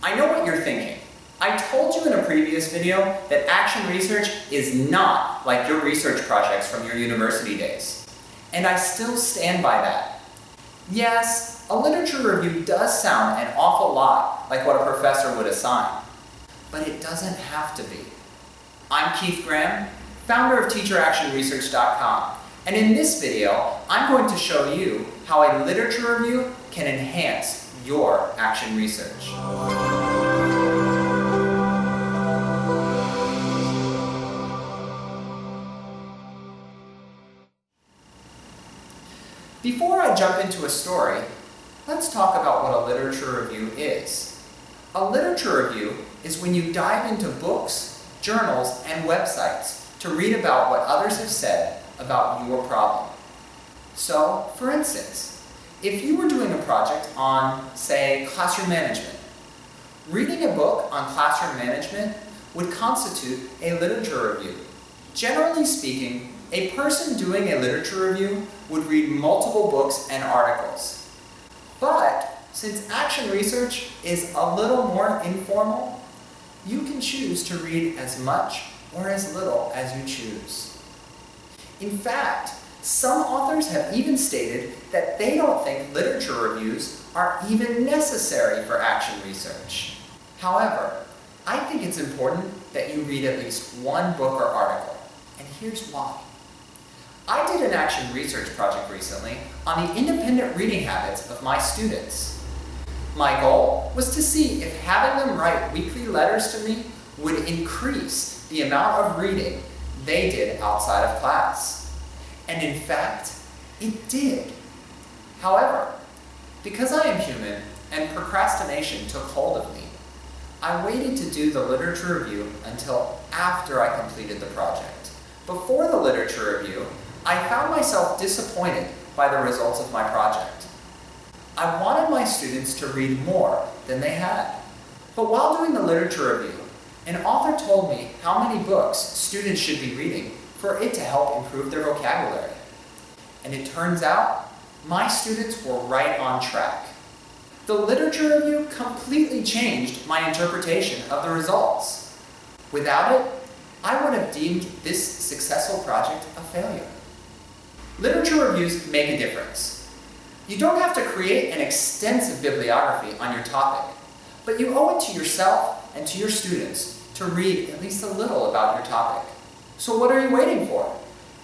I know what you're thinking. I told you in a previous video that action research is not like your research projects from your university days. And I still stand by that. Yes, a literature review does sound an awful lot like what a professor would assign, but it doesn't have to be. I'm Keith Graham, founder of TeacherActionResearch.com, and in this video, I'm going to show you how a literature review can enhance your action research. Before I jump into a story, let's talk about what a literature review is. A literature review is when you dive into books, journals, and websites to read about what others have said about your problem. So, for instance, if you were doing a project on, say, classroom management, reading a book on classroom management would constitute a literature review. Generally speaking, a person doing a literature review would read multiple books and articles. But since action research is a little more informal, you can choose to read as much or as little as you choose. In fact, some authors have even stated that they don't think literature reviews are even necessary for action research. However, I think it's important that you read at least one book or article, and here's why. I did an action research project recently on the independent reading habits of my students. My goal was to see if having them write weekly letters to me would increase the amount of reading they did outside of class. And in fact, it did. However, because I am human and procrastination took hold of me, I waited to do the literature review until after I completed the project. Before the literature review, I found myself disappointed by the results of my project. I wanted my students to read more than they had. But while doing the literature review, an author told me how many books students should be reading for it to help improve their vocabulary. And it turns out, my students were right on track. The literature review completely changed my interpretation of the results. Without it, I would have deemed this successful project a failure. Literature reviews make a difference. You don't have to create an extensive bibliography on your topic, but you owe it to yourself and to your students to read at least a little about your topic. So what are you waiting for?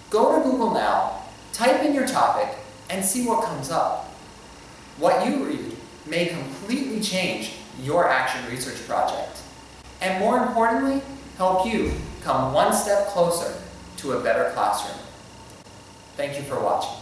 Go to Google now, type in your topic, and see what comes up. What you read may completely change your action research project, and more importantly, help you come one step closer to a better classroom. Thank you for watching.